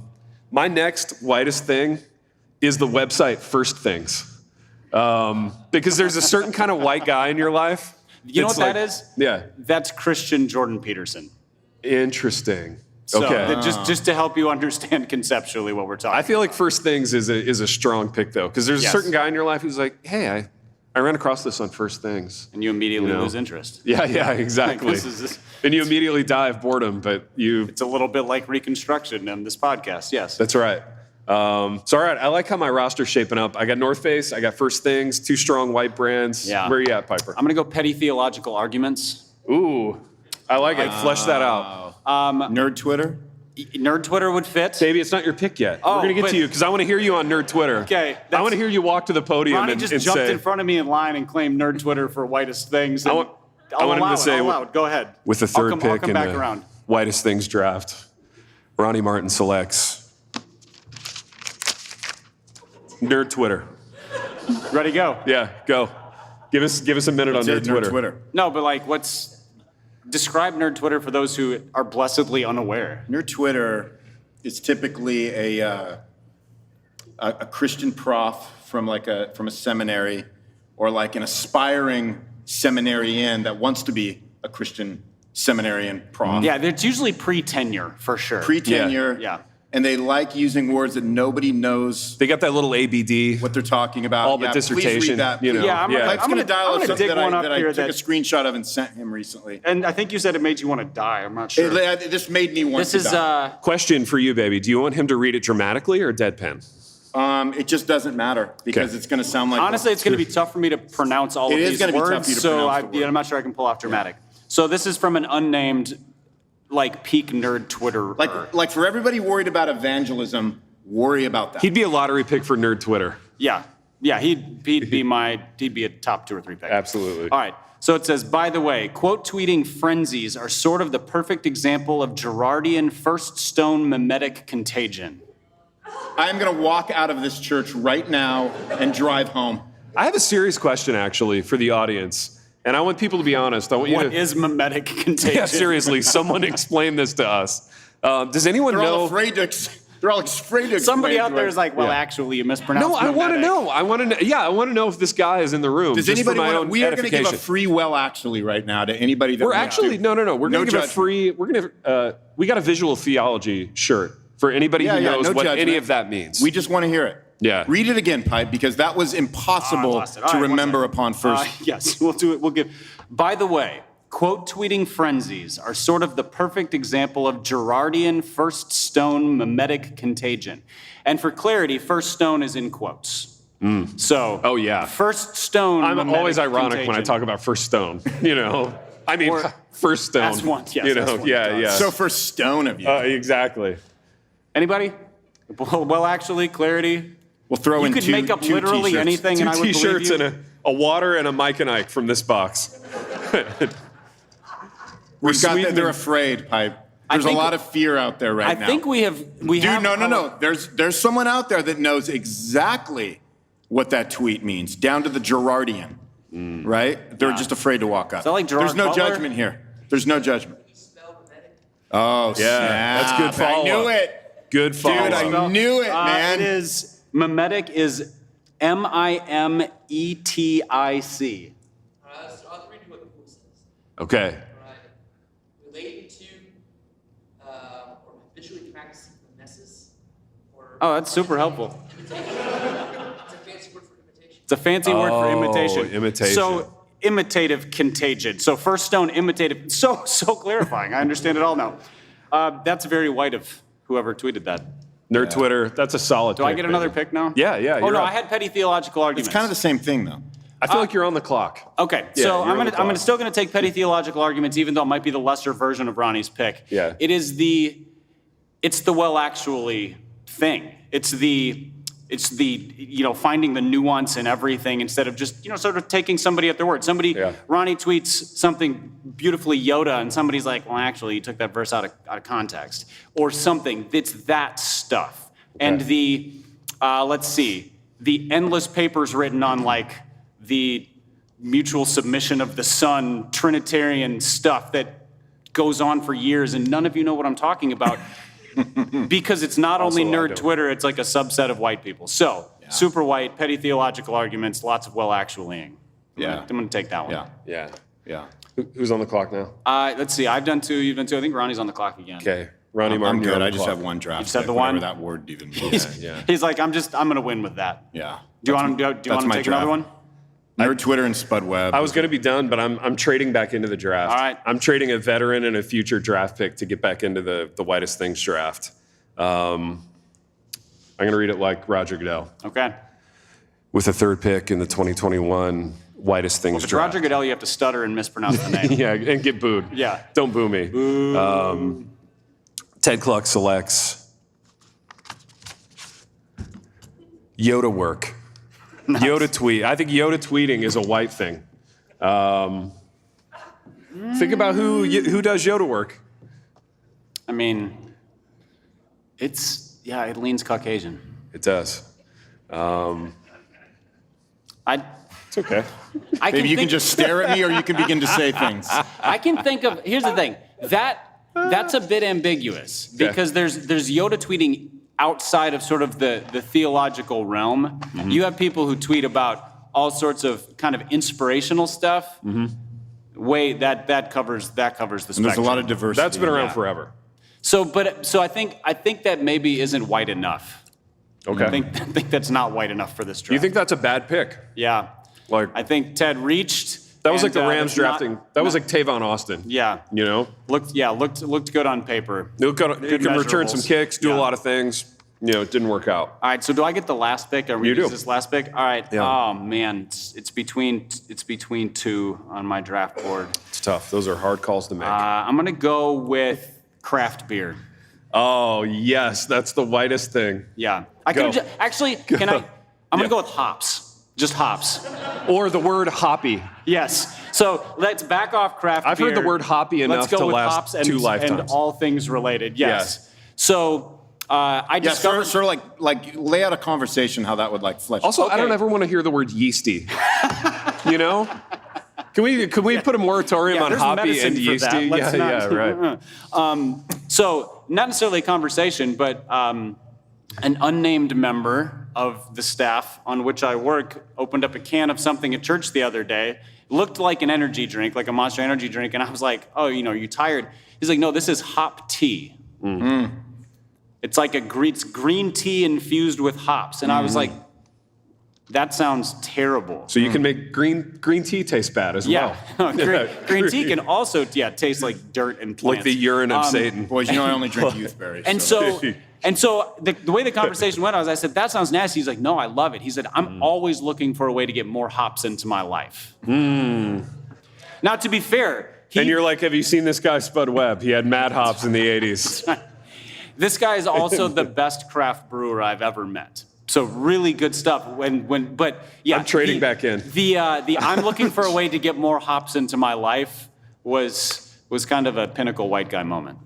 My next whitest thing is the website First Things. Because there's a certain kind of white guy in your life. You know that's what that like- is? Yeah. That's Christian Jordan Peterson. Interesting. So Okay. that just to help you understand conceptually what we're talking I feel like First Things is a strong pick though, because there's Yes. a certain guy in your life who's like, hey, I ran across this on First Things. and you immediately You know. lose interest. Yeah, exactly. This is- And you immediately die of boredom, but It's a little bit like Reconstruction in this podcast, yes. that's right. So all right, I like how my roster's shaping up. I got North Face, I got First Things, 2 strong white brands. Yeah. Where are you at, Piper? I'm going to go petty theological arguments. Ooh, I like it. Flesh that out. Nerd Twitter. Nerd Twitter would fit. Baby, it's not your pick yet. Oh, We're going to get but- to you because I want to hear you on Nerd Twitter. Okay, I that's- want to hear you walk to the podium Ronnie and just and jumped say, in front of me in line and claimed Nerd Twitter for Whitest Things. And I want I'll him allow to it, say, I'll allow it. Go ahead. with the third I'll pick come in back the around. Whitest Things draft, Ronnie Martin selects Nerd Twitter. Ready, go. Yeah, go. Give us a minute on Nerd Twitter. No, but like, describe Nerd Twitter for those who are blessedly unaware. Nerd Twitter is typically a Christian prof from a seminary, or like an aspiring seminarian that wants to be a Christian seminarian prof. Yeah, it's usually pre-tenure for sure. Pre-tenure. Yeah. And they like using words that nobody knows They got that little ABD. what they're talking about. All but Please dissertation, read that. you know. Yeah, I'm gonna- Pipe's going to dial I'm up gonna something dig that one up I here took a that- screenshot of and sent him recently. And I think you said it made you want to die. I'm not sure. This made me want This to is die. Question for you, baby. Do you want him to read it dramatically or deadpan? It just doesn't matter because Okay. it's going to sound like honestly, it's going to be tough for me to pronounce all It of is these gonna be tough words. for you to So pronounce the word. I'm not sure I can pull off dramatic. So this is from an unnamed, like peak nerd Twitter. like for everybody worried about evangelism, worry about that. He'd be a lottery pick for Nerd Twitter. Yeah, he'd be a top 2 or 3 pick. Absolutely. All right. So it says, by the way, quote tweeting frenzies are sort of the perfect example of Girardian first stone mimetic contagion. I am going to walk out of this church right now and drive home. I have a serious question, actually, for the audience. And I want people to be honest. I want you What to... is mimetic contagion? Yeah, seriously. Someone explain this to us. Does anyone They're all know... afraid to. They're all afraid to. Somebody explain out to there us. is like, well, Yeah. actually, you mispronounced No, I want to mimetic. know. I want to know. Yeah, I want to know if this guy is in the room. Does just anybody for my want? own We are going to give a edification. free well actually right now to anybody that We're wants actually to. no. We're No going to give a judgment. free. We're going to. We got a visual theology shirt for anybody who knows no what judgment. any of that means. We just want to hear it. Yeah. Read it again, Pipe, because that was Oh, I impossible lost it. All to right, one remember second. upon first. Yes, we'll do it. We'll give. By the way, quote tweeting frenzies are sort of the perfect example of Girardian first stone mimetic contagion. And for clarity, first stone is in quotes. So, Oh, yeah. first stone. I'm mimetic always ironic when I contagion. talk about First Stone. You know. I mean, Or- first stone. That's one, yes, You that's know, one. yeah. So for stone of you, Exactly. Anybody? Well, actually, clarity. we'll throw You in could two make up two literally t-shirts. anything, 2 and I would believe T-shirts you. and a water and a Mike and Ike from this box. We've got Sweden- that. They're afraid, Pipe. There's a think- lot of fear out there right I now. think we have. Dude, no. There's someone out there that knows exactly what that tweet means, down to the Gerardian, right? They're just afraid to walk up. that like Gerard There's no Butler? judgment here. There's no judgment. Oh, Yeah, snap. that's good follow-up. I knew it. Good follow. Dude, I knew it, man. It is mimetic is mimetic. I'll read you what the rule says. Okay. Right. Relating to or habitually practicing mimesis or Oh, that's super helpful. imitation. It's a fancy word for imitation. It's a fancy word for imitation. imitation. So imitative contagion. So first stone imitative. So clarifying. I understand it all now. That's very white of whoever tweeted that. Nerd Twitter. That's a solid. Do I get another pick now? Yeah. Oh you're no, up. I had petty theological arguments. It's kind of the same thing, though. I feel like you're on the clock. Okay, Yeah, so you're on the I'm clock. still gonna take petty theological arguments, even though it might be the lesser version of Ronnie's pick. Yeah. It's the well actually thing. It's the finding the nuance in everything instead of just sort of taking somebody at their word. Ronnie tweets something beautifully Yoda, and somebody's like, well, actually, you took that verse out of context, or something. It's that stuff, and the endless papers written on like the mutual submission of the Son, Trinitarian stuff that goes on for years, and none of you know what I'm talking about. Because it's not only I nerd don't. Twitter, it's like a subset of white people. So, super white, petty theological arguments, lots of well-actuallying. Yeah. I'm going to take that one. Yeah. Yeah. Who's on the clock now? Let's see, I've done 2, you've done 2. I think Ronnie's on the clock again. Okay. Ronnie I'm Martin. you're good. on I the just clock. have one draft. You said pick, the whatever one? that word even means. Yeah. He's like, I'm going to win with that. Yeah. Do you want to my take another draft. one? Nerd Twitter and Spud Webb. I was going to be done, but I'm trading back into the draft. All right. I'm trading a veteran and a future draft pick to get back into the Whitest Things draft. I'm going to read it like Roger Goodell. Okay. With the 3rd pick in the 2021 Whitest Things If it's draft. Roger Goodell, you have to stutter and mispronounce the name. Yeah, and get booed. Yeah. Don't boo me. Ted Cluck selects Yoda work. Yoda tweet. I think Yoda tweeting is a white thing. Think about who does Yoda work. I mean, it leans Caucasian. It does. It's okay. Maybe you can just stare at me or you can begin to say things. I can think of, here's the thing, that's a bit ambiguous because there's Yoda tweeting outside of sort of the theological realm. Mm-hmm. You have people who tweet about all sorts of kind of inspirational stuff. Mm-hmm. That covers the spectrum. And there's a lot of diversity. That's been around forever. So I think that maybe isn't white enough. Okay. I think that's not white enough for this draft. You think that's a bad pick? Yeah. Like I think Ted reached. that was like and, the Rams there's not- drafting. That was like Tavon Austin. Yeah. You know, Looked good on paper. he could return some measurables. kicks, do a Yeah. lot of things. You know, it didn't work out. All right, so do I get the last pick? Are we You do. use this last pick? All right. Yeah. Oh man, it's between 2 on my draft board. It's tough. Those are hard calls to make. I'm gonna go with craft beer. Oh yes, that's the whitest thing. Yeah. I Go. could actually. Can I? I'm gonna go with hops. Just hops. Or the word hoppy. Yes. So let's back off craft I've beer. heard the word hoppy enough Let's go to with last hops and, 2 lifetimes. and all things related. Yes. Yes. So I Yeah, discovered. sort of like lay out a conversation how that would like flesh. Also, I don't Okay. ever want to hear the word yeasty. You know? Can we put a moratorium on there's hoppy medicine and for that. yeasty? Let's Yeah, not- right. So, not necessarily a conversation, but an unnamed member of the staff on which I work opened up a can of something at church the other day. It looked like an energy drink, like a Monster energy drink, and I was like, oh, are you tired? He's like, no, this is hop tea. It's like it's green tea infused with hops. And I was like, that sounds terrible. So you can make green tea taste bad as Yeah, well. green tea can also taste like dirt and plants. Like the urine of Satan. Boys, I only drink youth berries. And so the way the conversation went, I said, that sounds nasty. He's like, no, I love it. He said, I'm always looking for a way to get more hops into my life. Now, to be fair, And you're like, have you seen this guy Spud Webb? He had mad hops in the 80s. This guy is also the best craft brewer I've ever met. So really good stuff. But yeah, I'm trading back in. The I'm looking for a way to get more hops into my life was kind of a pinnacle white guy moment.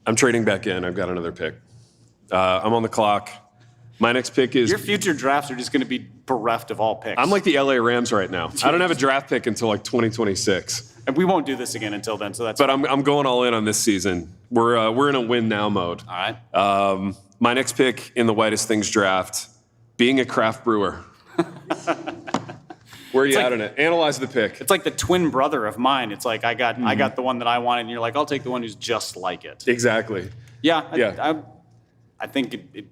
I'm trading back in. I've got another pick. I'm on the clock. My next pick is... Your future drafts are just going to be bereft of all picks. I'm like the LA Rams right now. I don't have a draft pick until like 2026. And we won't do this again until then, so that's... But I'm going all in on this season. We're in a win now mode. All right. My next pick in the Whitest Things draft, being a craft brewer. Where are you at on it? Analyze the pick. It's like the twin brother of mine. It's like I got the one that I wanted, and you're like, I'll take the one who's just like it. Exactly. Yeah. I think it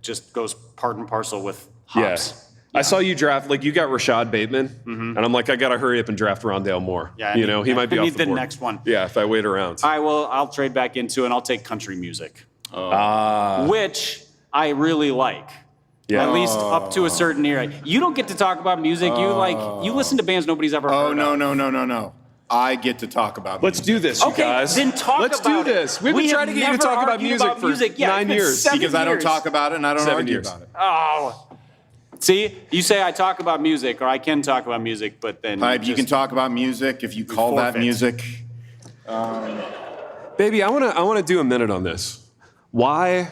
just goes part and parcel with hops. Yeah. I saw you draft, like you got Rashad Bateman, and I'm like, I got to hurry up and draft Rondale Moore. Yeah, he might be I off need the board. next one. Yeah, if I wait around. All right, well, I'll trade back into and I'll take country music, Ah. which I really like. Yeah. At least up to a certain era. You don't get to talk about music. You listen to bands nobody's ever heard of. No. I get to talk about Let's do this, you Okay, guys. then talk Let's about do it. this. We've We been trying to have get you to never talk about argued music about for music. Yeah, 9 it's been years. 7 because I don't years. talk about it and I don't 7 argue years. about it. Oh. See, you say I talk about music or I can talk about music, but then You can talk about music if you call that forfeit. music. Baby, I want to do a minute on this. Why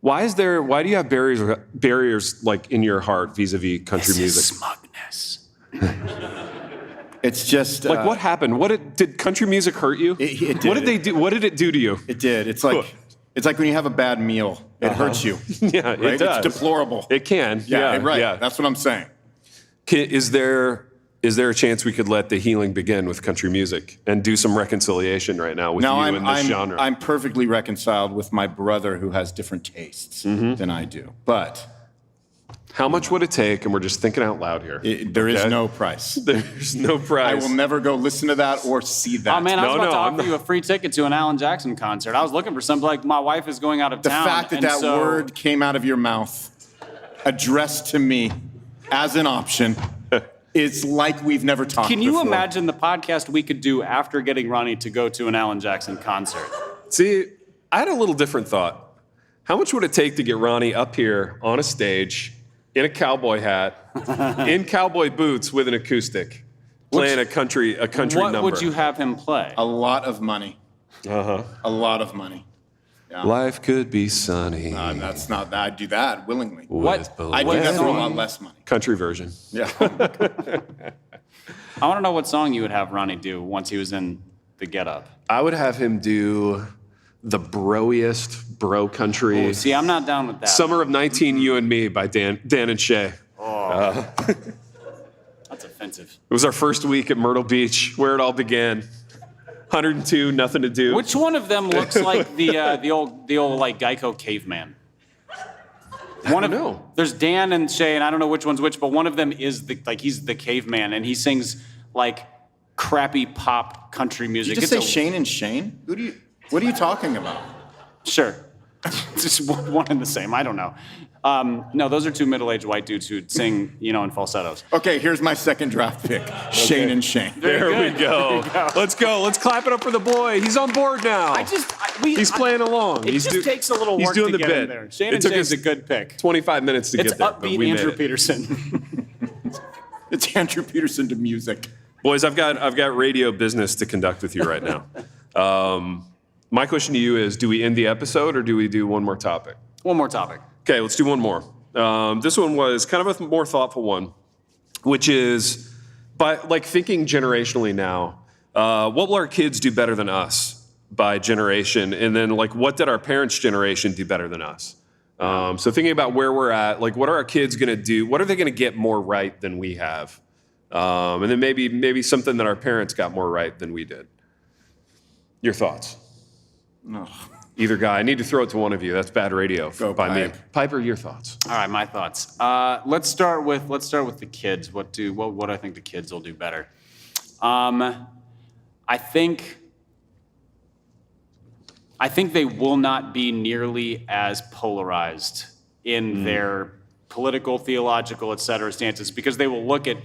do you have barriers like in your heart vis-a-vis country music? Smugness. It's just Like what happened? Did country music hurt you? It What did. did they do? What did it do to you? It did. It's like when you have a bad meal. It hurts you. Yeah, Right? it does. It's deplorable. It can. Yeah, right. Yeah. That's what I'm saying. Is there a chance we could let the healing begin with country music and do some reconciliation right now with you in this genre? I'm perfectly reconciled with my brother who has different tastes than I do. But How much would it take? And we're just thinking out loud here. there is Okay? no price. There's no price. I will never go listen to that or see that. Oh man, I was No, about to I'm offer you a free ticket to an Alan Jackson concert. I was looking for something like my wife is going out of The town. fact that and that so- word came out of your mouth, addressed to me as an option, it's like we've never talked Can you before. imagine the podcast we could do after getting Ronnie to go to an Alan Jackson concert? See, I had a little different thought. How much would it take to get Ronnie up here on a stage in a cowboy hat, in cowboy boots with an acoustic, playing a country What number? would you have him play? A lot of money. Uh-huh. A lot of money. Yeah. Life could be sunny. That's not that. I'd do that willingly. What? I'd do that for a lot less money. Country version. Yeah. I want to know what song you would have Ronnie do once he was in the getup. I would have him do the broiest bro country. See, I'm not down with that. Summer of 19, You and Me by Dan and Shay. That's offensive. It was our first week at Myrtle Beach, where it all began. 102, nothing to do. Which one of them looks like the old like Geico caveman? I don't know. There's Dan and Shay, and I don't know which one's which, but one of them is he's the caveman, and he sings like crappy pop country music. Did you just say Shane and Shane? What are you talking about? Sure. It's just one and the same. I don't know. No, those are two middle-aged white dudes who sing, in falsettos. Okay, here's my second draft pick. Shane and Shane. There we good. go. There you go. Let's go. Let's clap it up for the boy. He's on board now. He's playing along. It just takes a little he's work doing to the get him bit. there. Shane It and took Shane's us a good pick. 25 minutes to It's get there. but upbeat we made Andrew it. Peterson. It's Andrew Peterson to music. Boys, I've got radio business to conduct with you right now. My question to you is, do we end the episode or do we do one more topic? One more topic. Okay, let's do one more. This one was kind of a more thoughtful one, which is, by like thinking generationally now, what will our kids do better than us by generation? And then like, what did our parents' generation do better than us? So thinking about where we're at, like what are our kids going to do? What are they going to get more right than we have? And then maybe something that our parents got more right than we did. Your thoughts? No. Either guy. I need to throw it to one of you. That's bad radio Go, by me. Pipe. Piper, your thoughts? All right, my thoughts. Let's start with the kids. What I think the kids will do better. I think they will not be nearly as polarized in their political, theological, et cetera, stances, because they will look at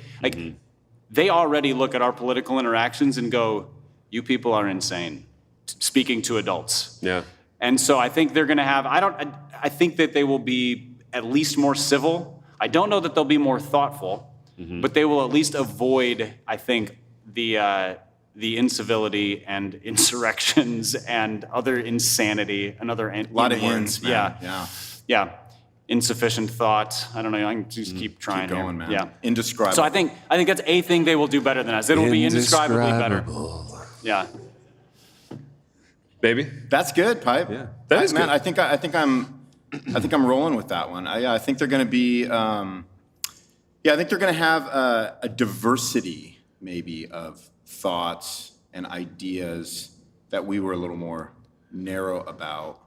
they already look at our political interactions and go, you people are insane, speaking to adults. Yeah. And so I think they're going to have, I think that they will be at least more civil. I don't know that they'll be more thoughtful, but they will at least avoid, I think, the incivility and insurrections and other insanity and other A lot of words. ins, man. Yeah. Insufficient thought. I don't know. I can just keep trying. Keep going, here. man. Yeah. Indescribable. So I think that's a thing they will do better than us. It'll be indescribably better. Yeah. Baby? That's good, Pipe. Yeah. That is man. good. I think I'm rolling with that one. I think they're going to be. I think they're going to have a diversity, maybe, of thoughts and ideas that we were a little more narrow about,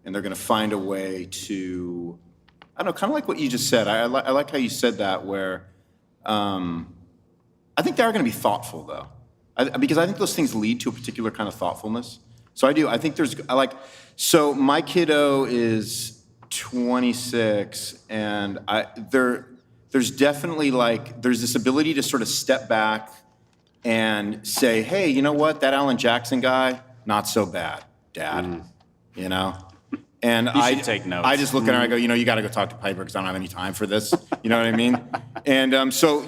and they're going to find a way to. I don't know, kind of like what you just said. I like how you said that. Where I think they are going to be thoughtful, though, because I think those things lead to a particular kind of thoughtfulness. So I do. I think so my kiddo is 26, and there's definitely there's this ability to sort of step back and say, hey, you know what? That Alan Jackson guy, not so bad, Dad. You know? And You should take notes. I just look at her and I go, you got to go talk to Piper because I don't have any time for this. You know what I mean? And so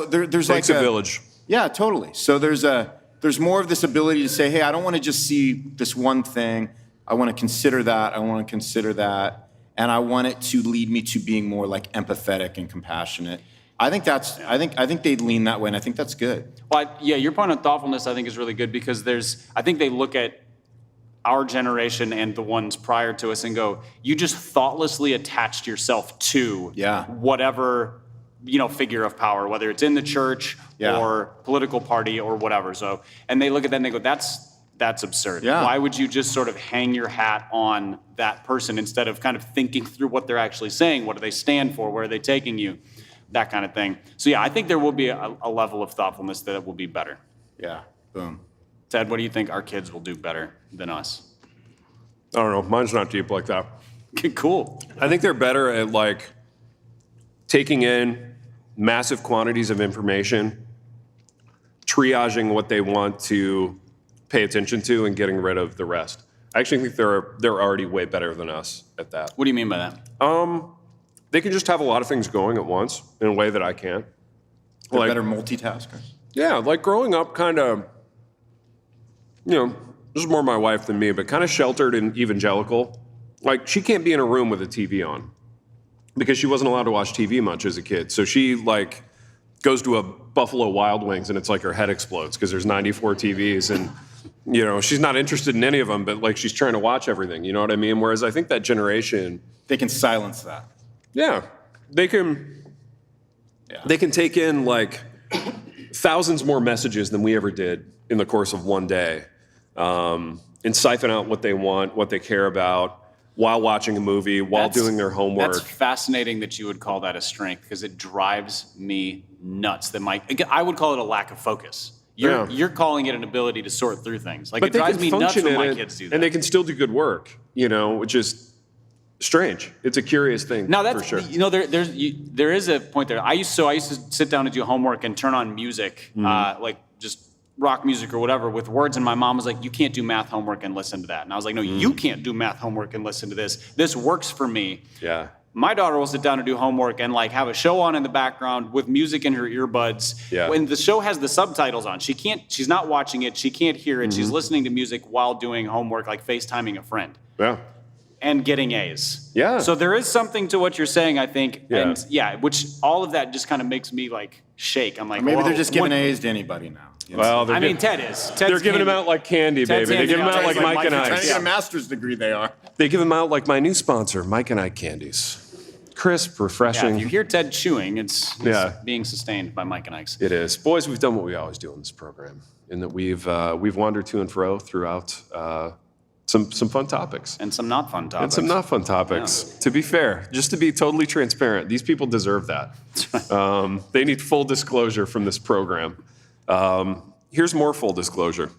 there's Takes a village. Yeah, totally. So there's more of this ability to say, hey, I don't want to just see this one thing. I want to consider that. I want to consider that. And I want it to lead me to being more empathetic and compassionate. I think they'd lean that way, and I think that's good. Well, yeah, your point on thoughtfulness, I think, is really good because I think they look at our generation and the ones prior to us and go, you just thoughtlessly attached yourself to whatever, figure of power, whether it's in the church or political party or whatever. So, and they look at that and they go, that's absurd. Yeah. Why would you just sort of hang your hat on that person instead of kind of thinking through what they're actually saying? What do they stand for? Where are they taking you? That kind of thing. So yeah, I think there will be a level of thoughtfulness that will be better. Yeah, boom. Ted, what do you think our kids will do better than us? I don't know. Mine's not deep like that. Cool. I think they're better at taking in massive quantities of information, triaging what they want to pay attention to, and getting rid of the rest. I actually think they're already way better than us at that. What do you mean by that? They can just have a lot of things going at once in a way that I can't. They're better multitaskers. Yeah, growing up kind of, this is more my wife than me, but kind of sheltered and evangelical. She can't be in a room with a TV on because she wasn't allowed to watch TV much as a kid. So she, goes to a Buffalo Wild Wings and it's like her head explodes because there's 94 TVs and, she's not interested in any of them, but, she's trying to watch everything. You know what I mean? Whereas I think that generation... They can silence that. Yeah. They can take in, thousands more messages than we ever did in the course of one day. And siphon out what they want, what they care about, while watching a movie, while doing their homework. That's fascinating that you would call that a strength because it drives me nuts. That I would call it a lack of focus. You're calling it an ability to sort through things. But it drives me nuts when my kids do that. And they can still do good work, which is strange. It's a curious thing. Now that's for sure. There is a point there. I used to sit down and do homework and turn on music, just rock music or whatever with words, and my mom was like, you can't do math homework and listen to that. And I was like, no, you can't do math homework and listen to this. This works for me. Yeah. My daughter will sit down and do homework and have a show on in the background with music in her earbuds. Yeah. When the show has the subtitles on, she's not watching it, she can't hear it, she's listening to music while doing homework, like FaceTiming a friend. Yeah. And getting A's. Yeah. So there is something to what you're saying, I think. Yeah. And which all of that just kind of makes me shake. I'm like, Maybe whoa, they're just giving A's to anybody now. Well, Ted is. They're giving them out like candy, Ted's baby. They give them out like Mike and Trying to Ike's. get a master's degree, they are. They give them out like my new sponsor, Mike and Ike candies. Crisp, Yeah, refreshing. if you hear Ted chewing, it's being sustained by Mike and Ike's. It is. Boys, we've done what we always do in this program, in that we've wandered to and fro throughout some fun topics. And some not fun topics. And some not fun topics. Yeah. To be fair, just to be totally transparent, these people deserve that. They need full disclosure from this program. Here's more full disclosure.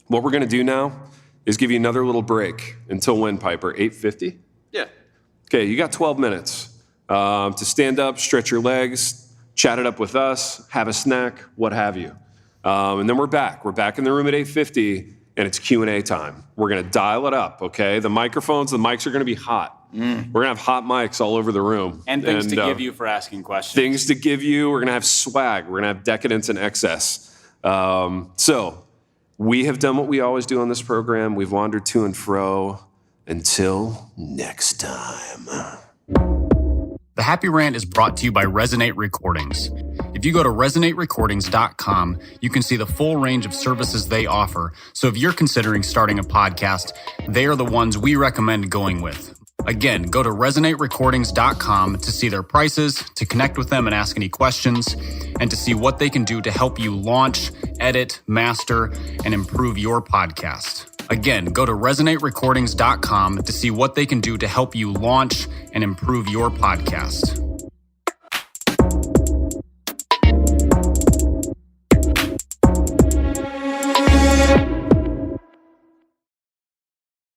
What we're going to do now is give you another little break until when, Piper? 8:50? Yeah. Okay, you got 12 minutes to stand up, stretch your legs, chat it up with us, have a snack, what have you. And then we're back. We're back in the room at 8:50, and it's Q&A time. We're going to dial it up, okay? The mics are going to be hot. We're going to have hot mics all over the room. And things to give you for asking questions. Things to give you. We're going to have swag. We're going to have decadence and excess. So we have done what we always do on this program. We've wandered to and fro. Until next time. The Happy Rant is brought to you by Resonate Recordings. If you go to resonaterecordings.com, you can see the full range of services they offer. So if you're considering starting a podcast, they are the ones we recommend going with. Again, go to resonaterecordings.com to see their prices, to connect with them and ask any questions, and to see what they can do to help you launch, edit, master, and improve your podcast. Again, go to resonaterecordings.com to see what they can do to help you launch and improve your podcast.